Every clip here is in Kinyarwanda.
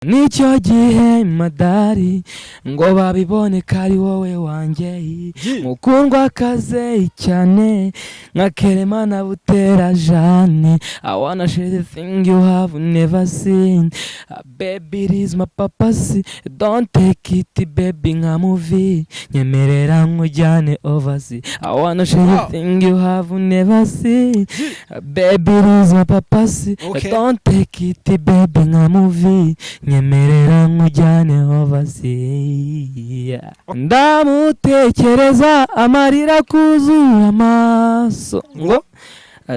Nicyo gihe madari ngo babibone kari wowe wanjye mukundwa kaze cyane nka Keremana Butera Jane. I wanna share the thing you have never seen. Baby it is my purpose, don't take it baby nka movie, nyemerera nkujyane overseas. I wanna share the thing you have never seen. Baby it is my purpose, don't take it baby nka movie, nyemerera nkujyane overseas. Ndamutekereza amarira kuzura amaso ngo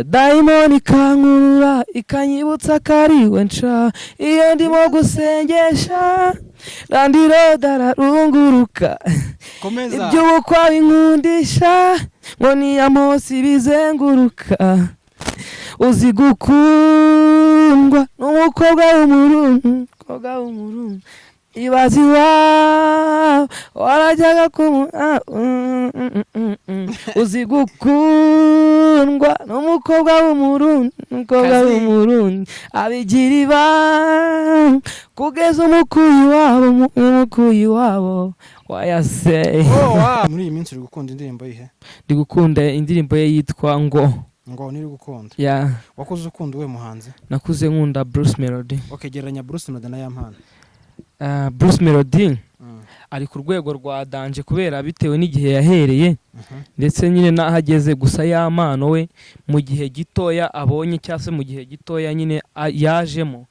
daimoni kankurura ikanyibutsa kariwe nca iyo ndimo gusengesha randiro dararunguruka iby'ubukwa binkundisha ngo niyamosi bizenguruka uzi gukundwa n'umukobwa w'umurungu ibazi wawe warajyaga uzi gukundwa n'umukobwa w'umurundi abigira ibanga kugeza umukuyi wabo wayaseye. Muri iyi minsi uri gukunda indirimbo yihe? Ndi gukunda indirimbo ye yitwa ngo niri gukunda. Yeah. Wakuze ukunda we muhanzi? Nakuze nkunda Bruce Melody. Okay, gereranya Bruce Melody na Yampano. Bruce Melody ari ku rwego rwa danje kubera bitewe n'igihe yahereye ndetse nyine nahageze, gusa Yampano we mu gihe gitoya abonye cyase mu gihe gitoya nyine yajemo,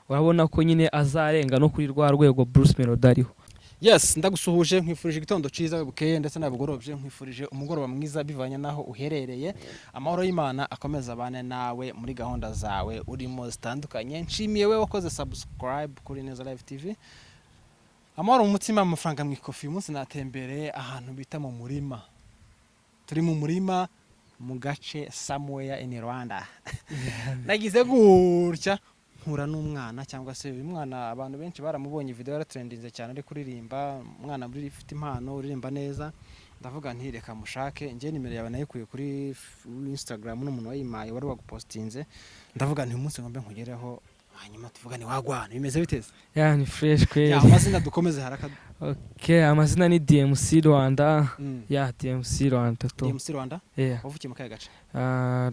urabona ko nyine azarenga no kuri rwa rwego Bruce Melody ariho. Yes, ndagusuhuje nkwifurije igitondo ciza bukeye ndetse nabugorobye, nkwifurije umugoroba mwiza bivanye naho uherereye. Amahoro y'Imana akomeza abane nawe muri gahunda zawe urimo zitandukanye. Nshimiye we wakoze subscribe kuri Neza Live TV. Amahoro mu mutima, amafaranga mu ikofi. Umunsi natembereye ahantu bita mu murima. Turi mu murima mu gace somewhere in Rwanda. Nagize gutya nkura n'umwana, cyangwa se uyu mwana abantu benshi baramubonye video yaratrendinze cyane ari kuririmba, umwana muri ufite impano uririmba neza. Ndavuga nti reka mushake, nje nimero yawe nayikuye kuri Instagram n'umuntu wayimaye wari wagupostinze. Ndavuga nti umunsi ngombe nkugereho hanyuma tuvugane wagwana bimeze biteze. Yeah, ni fresh kweli. Ya amazina dukomeze haraka. Okay, amazina ni DMC Rwanda. Yeah, DMC Rwanda to. DMC Rwanda? Yeah. Wavukiye mu kahe gace?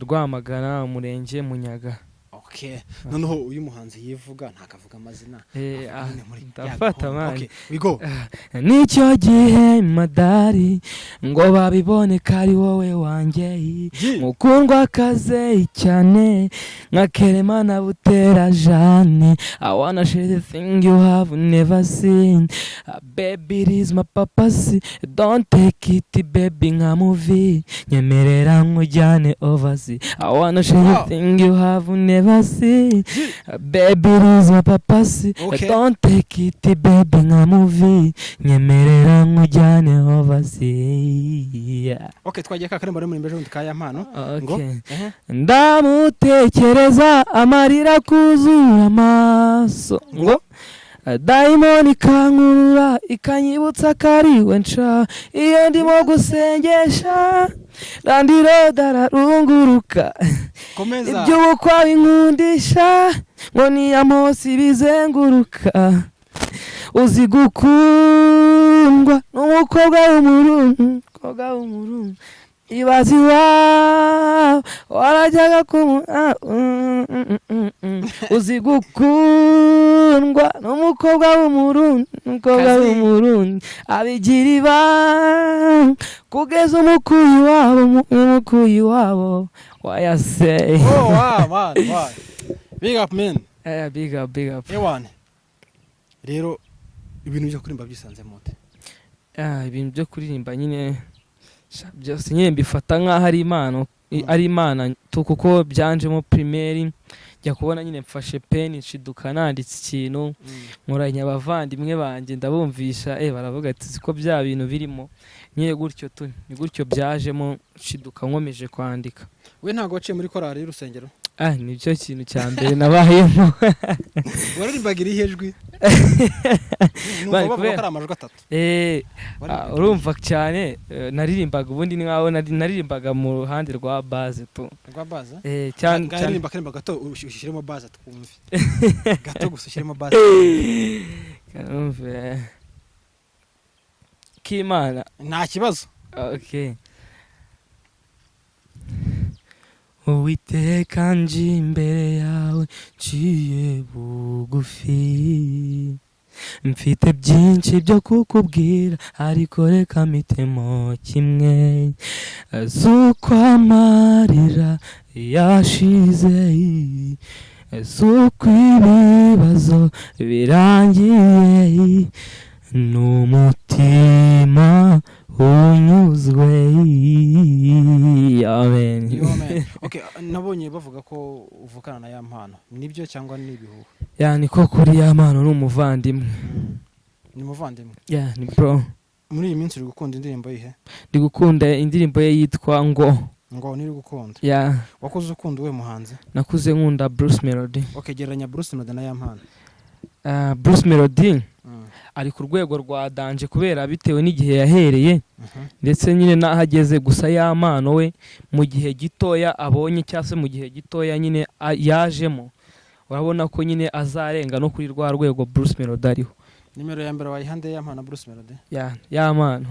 Rwamagana, umurenge Munyaga. Okay. Noneho uyu muhanzi yivuga ntakavuga amazina. Ndafata mani. Okay, we go. Nicyo gihe madari ngo babibone kari wowe wanjye mukundwa kaze cyane nka Keremana Butera Jane. I wanna share the thing you have never seen. Baby it is my purpose, don't take it baby nka movie, nyemerera nkujyane overseas. I wanna share the thing you have never see. Baby it is my purpose, don't take it baby nka movie, nyemerera nkujyane overseas. Okay, twagiye kakarembo muri mbeje ndi kaya Yampano. Okay. Ndamutekereza amarira kuzura amaso ngo daimoni kankurura ikanyibutsa kariwe nca iyo ndimo gusengesha randiro dararunguruka iby'ubukwa binkundisha ngo niyamosi bizenguruka uzi gukundwa n'umukobwa w'umurungu ibazi wawe warajyaga uzi gukundwa n'umukobwa w'umurundi abigira ibanga kugeza umukuyi wabo wayaseye. Wow, man. Big up man. Big up. Ewane. Rero ibintu byo kuririmba byisanze mote. Ibintu byo kuririmba nyine byose nyine mbifata nk'aho ari imana kuko byanjemo primaire, njya kubona nyine mfashe pen nshiduka nanditse ikintu nkoranya abavandimwe banje ndabumvisha baravuga ati siko bya bintu birimo nyine gutyo tu ni gutyo byajemo nshiduka nkomeje kwandika. We ntago waciye muri korali y'urusengero? nicyo kintu cya mbere nabayemo. waririmbaga irihe jwi? Bari Numva bavuga ko kubera- ari amajwi atatu. Waririmbaga urumva cyane naririmbaga ubundi ni nkaho naririmbaga mu ruhande rwa base tu. rwa baza. cyane Ngaririmba karimba gato ushyiremo baza twumve. Gato gusa ushyiremo baza. Kanumve Kimana. Nta kibazo. Okay. Uwiteka nje imbere yawe nciye bugufi, mfite byinshi byo kukubwira ariko reka mpitemo kimwe, z'uko amarira yashize, z'uko ibibazo birangiye, n'umutima unyuzwe. Amen. Okay, nabonye bavuga ko uvukana na ya mpano. Nibyo cyangwa ni ibihuha? Niko kuri ya mpano n'umuvandimwe. Ni muvandimwe. Ni bro. Muri iyi minsi uri gukunda indirimbo yihe? Ndi gukunda indirimbo ye yitwa Ngo. Ngo niri gukunda. Wakoze ukunda uwe muhanzi? Nakuze nkunda Bruce Melody. Okay, gereranya Bruce Melody na ya mpano. Bruce Melody ari ku rwego rwa danje kubera bitewe n'igihe yahereye ndetse nyine nahageze, gusa ya mpano we mu gihe gitoya abonye cyangwa se mu gihe gitoya nyine yajemo, urabona ko nyine azarenga no kuri rwa rwego Bruce Melody ariho. Nimero ya mbere wayihande ya mpano Bruce Melody? Ya mpano.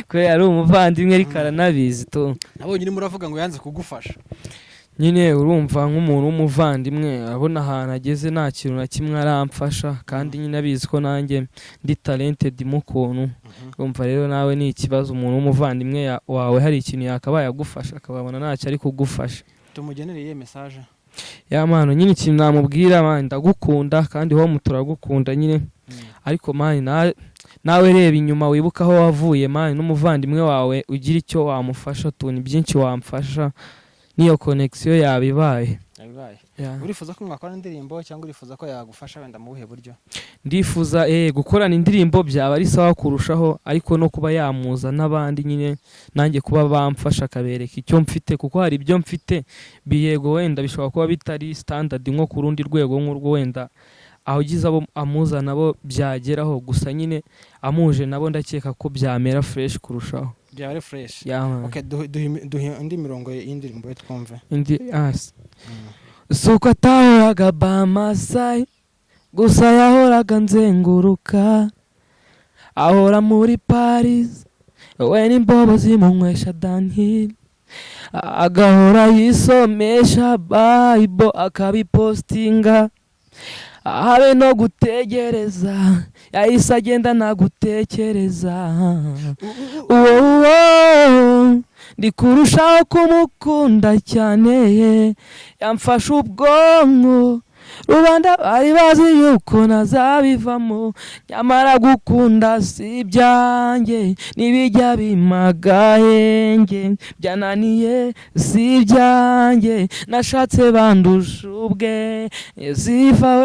Kubera ari umuvandimwe ariko aranabizi tu. Nabonye urimo uravuga ngo yanze kugufasha. Nyine urumva nk'umuntu w'umuvandimwe abona ahantu ageze nta kintu na kimwe aramfasha, kandi nyine abizi ko nanjye ndi talented mu kuntu. Urumva rero nawe ni ikibazo, umuntu w'umuvandimwe wawe hari ikintu yakabaye agufasha akababona ntacyo ari kugufasha. Tumugenereye message. Ya mpano nyine ikintu namubwira, man ndagukunda kandi ho muturagukunda nyine, ariko man nawe reba inyuma wibuka aho wavuye, man n'umuvandimwe wawe ugira icyo wamufasha tu, ni byinshi wamfasha niyo connection yabibaye. Urifuza ko mwakora indirimbo cyangwa urifuza ko yagufasha wenda mu buhe buryo? Ndifuza gukorana indirimbo byaba ari sawa kurushaho, ariko no kuba yamuza n'abandi nyine nanjye kuba bamfasha akabereka icyo mfite, kuko hari ibyo mfite biyego wenda bishobora kuba bitari standard nko ku rundi rwego nk'urwo wenda aho gize abo amuza nabo byageraho, gusa nyine amuje nabo ndakeka ko byamera fresh kurushaho. Byaba fresh. Okay, duhe indi mirongo y'indirimbo twumve. Suko atahoraga bamasai, gusa yahoraga nzenguruka, ahora muri Paris we n'imbobo zimunywesha Danhill, agahora yisomesha Bible akabipostinga, habe no gutegereza yahise agenda nagutekereza. Ndi kurushaho kumukunda cyane, yamfashe ubwonko, rubanda bari bazi yuko nazabivamo, nyamara gukunda si ibyanjye, nibijya bimagahenge, byananiye si ibyanjye, nashatse bandusha ubwe, sifa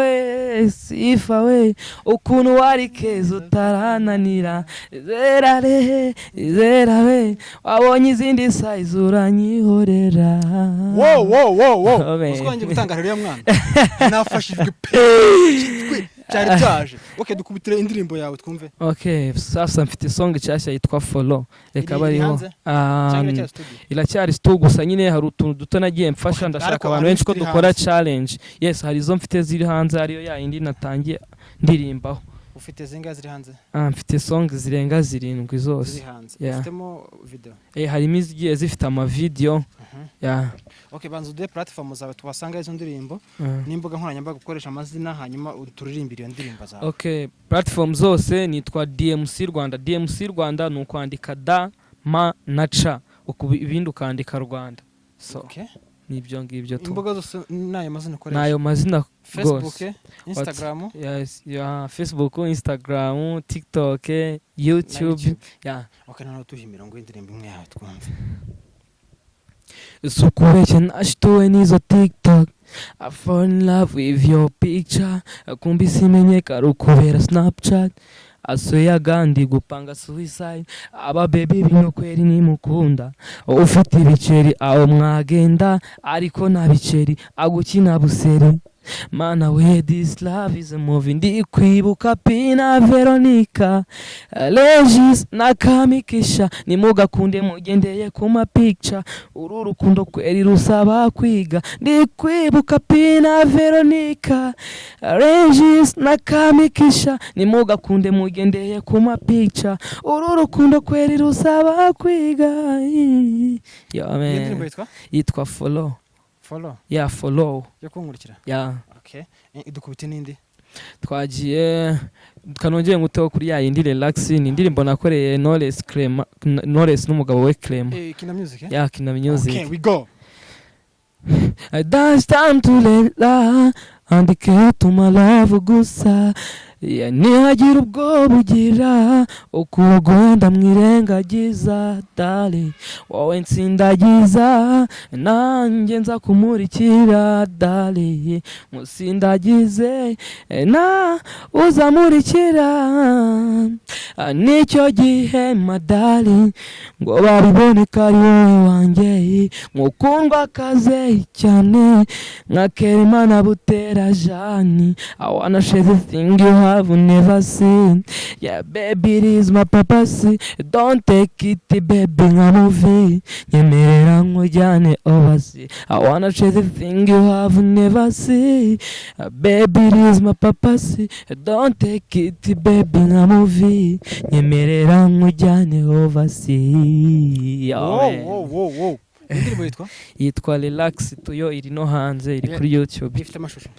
we ukuntu wari keza utarananira, zera we wabonye izindi size uranyihorera. Uswangiye gutanga rero ya mwana nafashijwe pe cyari cyaje. Okay, dukubitire indirimbo yawe twumve. Okay, sasa mfite song cyashya yitwa Follow, reka bariho iracyari studio, gusa nyine hari utuntu duto nagiye mfasha, ndashaka abantu benshi ko dukora challenge. Yes, hari izo mfite ziri hanze, ariyo ya indi natangiye ndirimbaho. Ufite zinga ziri hanze? Mfite song zirenga 7 zose ziri hanze. Ufitemo video? Harimo izigiye zifite ama video. Okay, banzu de platform zawe tubasanga izo ndirimbo n'imbuga nkoranyambaga gukoresha amazina hanyuma turirimbira iyo ndirimbo zawe. Okay, platform zose nitwa DMC Rwanda. DMC Rwanda ni ukwandika da ma na cha, ibindi ukandika Rwanda. Okay, nibyo ngibyo tu. Imbuga zose nayo mazina ukoresha? Nayo mazina Facebook, Instagram? Yes, Facebook, Instagram, TikTok, YouTube. Okay, nano tuhi mirongo y'indirimbo imwe yawe twumve. Sukubeshya nashituwe n'izo TikTok, I fall in love with your picture, kumbi simenye karukubera Snapchat, asoya gandi gupanga suicide aba baby bino kweri nimukunda ufite ibiceri aho mwagenda ariko nta biceri agukina buseri Mana we this love is a movie ndi kwibuka Pina Veronica Regis na Kamikisha nimugakunde mugendeye ku ma picture uru rukundo kweri rusaba kwiga ndi kwibuka Pina Veronica Regis na Kamikisha nimugakunde mugendeye ku ma picture uru rukundo kweri rusaba kwiga yo man yitwa follow yeah follow yo kunkurikira yeah okay idukubite nindi twagiye kanongeye nguteho kuri ya yindi relax ni indirimbo nakoreye Knowless n'umugabo we Clem Kina Music yeah Kina Music okay we go I dance time to let la andike to my love gusa ya nihagira ubwo bugira ukugunda mwirengagiza dali wowe nsindagiza nanjye nza kumurikira dali musindagize na uzamurikira nicyo gihe madali ngo babibone ko ari wowe wanjye mukundwa kaze cyane nka Kerimana Butera Jani I wanna share the thing you have never seen yeah baby it is my purpose don't take it baby nka movie nyemerera nkujyane overseas I wanna share the thing you have never seen baby it is my purpose don't take it baby nka movie nyemerera nkujyane overseas wow indirimbo yitwa Relax tuyo iri no hanze iri kuri YouTube ifite amashusho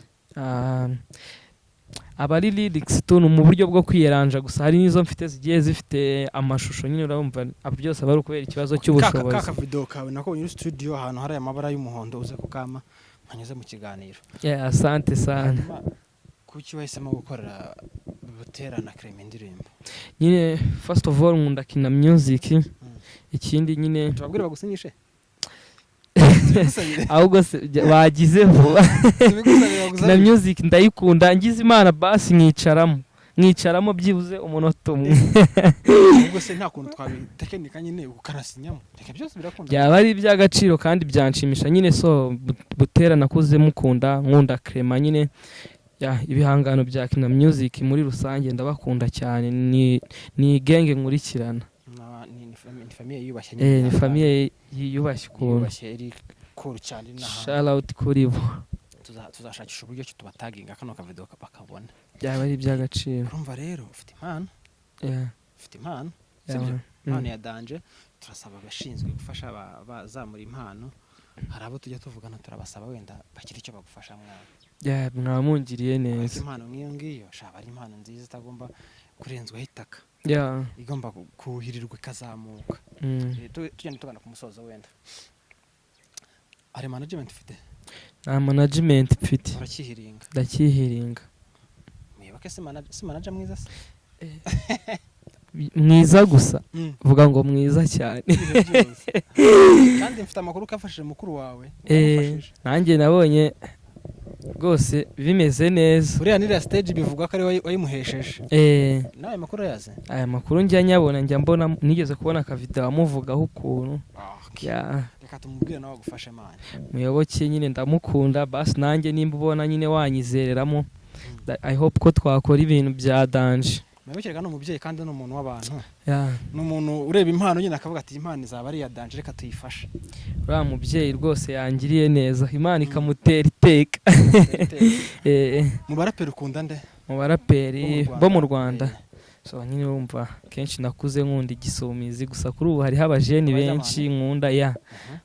abari lyrics tunu mu buryo bwo kwiyeranja gusa hari nizo mfite zigiye zifite amashusho nyine urumva byose abari kubera ikibazo cy'ubushobozi kaka video kawe nako muri studio ahantu hari amabara y'umuhondo uze kukama nkanyuze mu kiganiro yeah asante sana kuki wahisemo gukora Butera na Clem indirimbo nyine first of all nkunda Kina Music ikindi nyine tubabwira bagusinyishe ahubwo bagize vuba Kina Music ndayikunda ngize Imana basi nkicaramo byibuze umunota umwe ahubwo se nta kuntu twabitekenika nyine ukarasinyamo reka byose birakunda byaba ari iby'agaciro kandi byanshimisha nyine so Butera nakuze mukunda nkunda Clem nyine ya ibihangano bya Kina Music muri rusange ndabakunda cyane ni genge nkurikirana ni famille yubashye ni famille yubashye ukuntu iri cool cyane shout out kuri bo tuzashakisha uburyo cyo tubataginga kano ka video bakabona byaba ari iby'agaciro urumva rero ufite impano ufite impano impano ya danje turasaba abashinzwe gufasha bazamura impano hari abo tujya tuvugana turabasaba wenda bakiri icyo bagufasha mwana mwamungiriye neza impano nk'iyo ngiyo shaba ari impano nziza itagomba kurenzwaho itaka igomba kuhirirwa ikazamuka tugenda tugana ku musozo wenda ari management ufite nta management mfite urakihiringa ndakihiringa mwibuke si manager mwiza se mwiza gusa vuga ngo mwiza cyane kandi mfite amakuru kafashije mukuru wawe nanjye nabonye rwose bimeze neza uriya nira stage bivuga ko ari wayimuhesheje nawe makuru yaze aya makuru njya nyabona njya mbona nigeze kubona ka video amuvugaho ukuntu reka tumubwire nawe agufashe mane muyoboke nyine ndamukunda basi nanjye nimba ubona nyine wanyizereramo I hope ko twakora ibintu bya danje Mabikirega no mubyeyi kandi no umuntu w'abantu no umuntu ureba impano nyine akavuga ati impano izaba ari ya danje reka tuyifashe ura mubyeyi rwose yangiriye neza imana ikamutera iteka mu baraperi ukunda nde mu baraperi bo mu Rwanda so nyine urumva kenshi nakuze nkunda igisumizi gusa kuri ubu hari abajeni benshi nkunda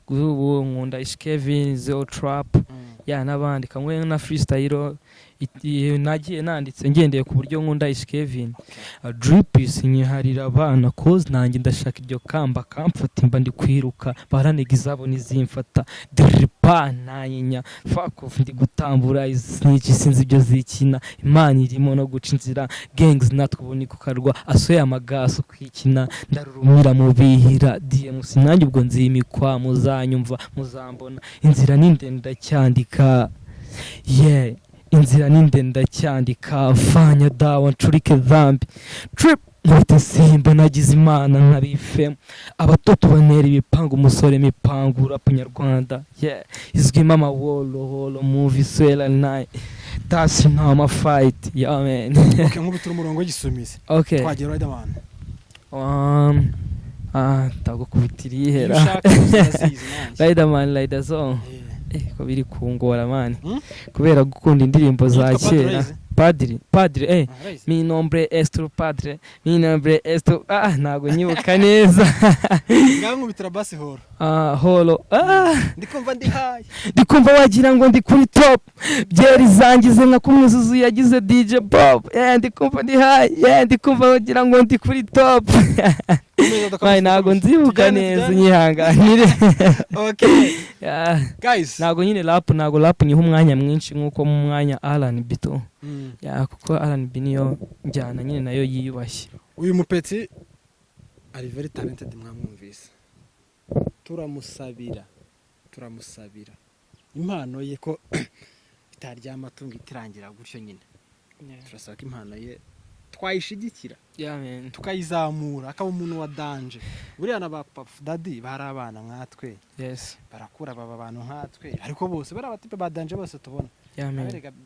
ubu nkunda Kevin Zero Trap n'abandi kamwe na freestyle nagiye nanditse ngendeye ku buryo nkunda Kevin Dripis nyiharira abana cause nanjye ndashaka iryo kamba kamfuta imba ndi kwiruka baranega izabo nizimfata dripa nanyinya fuck off ndi gutambura izi sinzi ibyo zikina imana irimo no guca inzira gangs natwubuni kukarwa asoya amagaso kwikina ndarurumira mu bihira DMC nanjye ubwo nzimikwa muzanyumva muzambona inzira ninde ndacyandika inzira ni ndende cyandika mfanya dawa ncurike dhambi trip nkubita simba nagize imana nkabifemo abatoto banera ibipangu umusore mipangu rap nyarwanda yeah izwimo amawolo movie swell and night that's now my fight yeah man. Okay, nkubita umurongo w'igisumizi Okay, twagira Riderman tagukubitira ihera ushaka uzazizi nanjye Riderman Rider song ko biri kungora mani kubera gukunda indirimbo za Yitwa kera. Padre Padre mi nombre es tu padre mi nombre es tu ntago nyibuka neza ngaho nkubitira basi horo holo ndikumva ndi high ndikumva wagira ngo ndi kuri top byeri zangize nka kumwuzuzu yagize DJ Bob ndikumva ndi high ndikumva wagira ngo ndi kuri top ntago nzibuka neza nyihanganire. Okay guys, ntago nyine ntago rap nyiha umwanya mwinshi nk'uko mu mwanya R&B to kuko R&B niyo njyana nyine nayo yiyubashye. uyu mupeti ari very talented mwamwumvise, turamusabira impano ye ko itaryama tunga itirangira gutyo nyine. Turasaba ko impano ye twayishigikira tukayizamura akaba umuntu wa danje. Buriya na ba Puff Daddy bari abana nkatwe, barakura baba abantu nkatwe, ariko bose bari abatipe ba danje bose tubona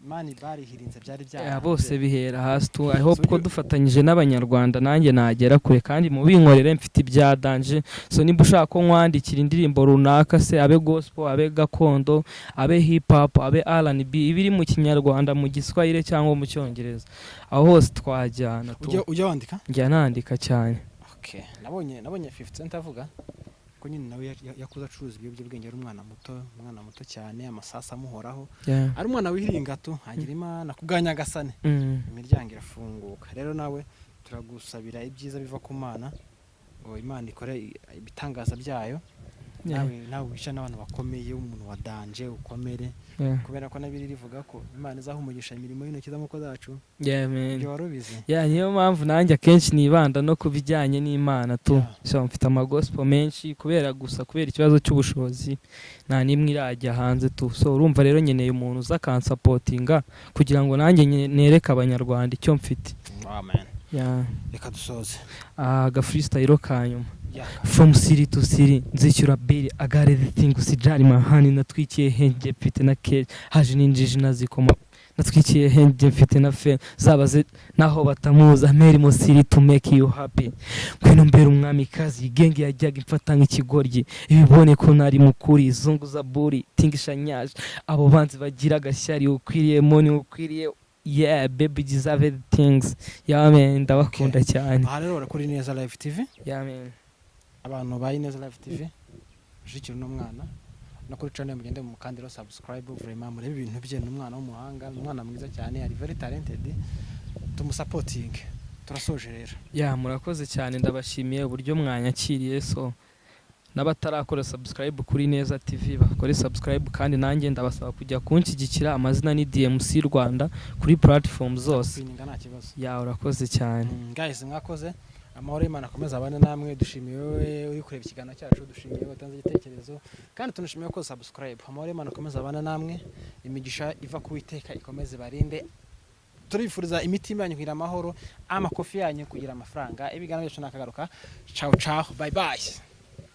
mani barihirinze byari bya bose bihera hasi tu. I hope ko dufatanyije n'abanyarwanda nanjye nagera kure kandi mu binkorere mfite ibya danje. So niba ushaka ko nkwandikira indirimbo runaka se abe gospel abe gakondo abe hip hop abe R&B ibiri mu kinyarwanda mu giswahili cyangwa mu cyongereza, aho hose twajyana tu. Ujya wandika? Njya nandika cyane. Okay, nabonye 50 Cent avuga ko nyine nawe yakuza acuruza ibiyobyabwenge ari umwana muto cyane, amasasa amuhoraho, ari umwana wihiringa tu hagira Imana kuganya gasane imiryango irafunguka. Rero nawe turagusabira ibyiza biva ku Mana, ngo Imana ikore ibitangaza byayo. Nawe wisha n'abantu bakomeye, umuntu wa danje ukomere, kubera ko nabiri rivuga ko Imana izahumugisha imirimo y'intoki z'amako zacu. Ibyo warubizi? Niyo mpamvu nanjye akenshi nibanda no kubijyanye n'Imana tu. So mfite amagospel menshi kubera ikibazo cy'ubushobozi nta nimwe irajya hanze tu. So urumva rero nkeneye umuntu uza kansapotinga kugira ngo nanjye nereke abanyarwanda icyo mfite. Amen. Reka dusoze aga freestyle kanyuma. From city to city nzishyura bill agare the thing usijari mahani natwikiye henje mfite na ke haje ninjije nazikoma natwikiye henje mfite na fe zabaze naho batamuza Mary mo city to make you happy kwino mbere umwami kazi genge yajyaga imfata nk'ikigoryi ibibone ko nari mukuri zunguza buri tingisha nyaje abo banzi bagira gashyari ukwiriye money ukwiriye baby deserve the things man ndabakunda cyane. Aha rero urakora Ineza Live TV man. Abantu ba Ineza Live TV jikira n'umwana no kuri channel mugende mu kandiro subscribe vraiment murebe ibintu bye n'umwana w'umuhanga, umwana mwiza cyane, ari very talented, tumusupporting. Turasoje rero murakoze cyane, ndabashimiye uburyo mwanyakiriye. So n'abatarakora subscribe kuri Ineza TV bakore subscribe, kandi nanjye ndabasaba kujya kunshyigikira. Amazina ni DMC Rwanda kuri platform zose. Urakoze cyane guys, mwakoze. Amahoro y'Imana akomeza abane namwe. Dushimiye wowe uri kureba ikiganiro cyacu, dushimiye watanze igitekerezo, kandi tunashimiye ko subscribe. Amahoro y'Imana akomeza abane namwe, imigisha iva ku Uwiteka ikomeze barinde. Turifuriza imitima yanyu kugira amahoro, amakofi yanyu kugira amafaranga. Ibiganiro byacu nakagaruka. Ciao bye bye.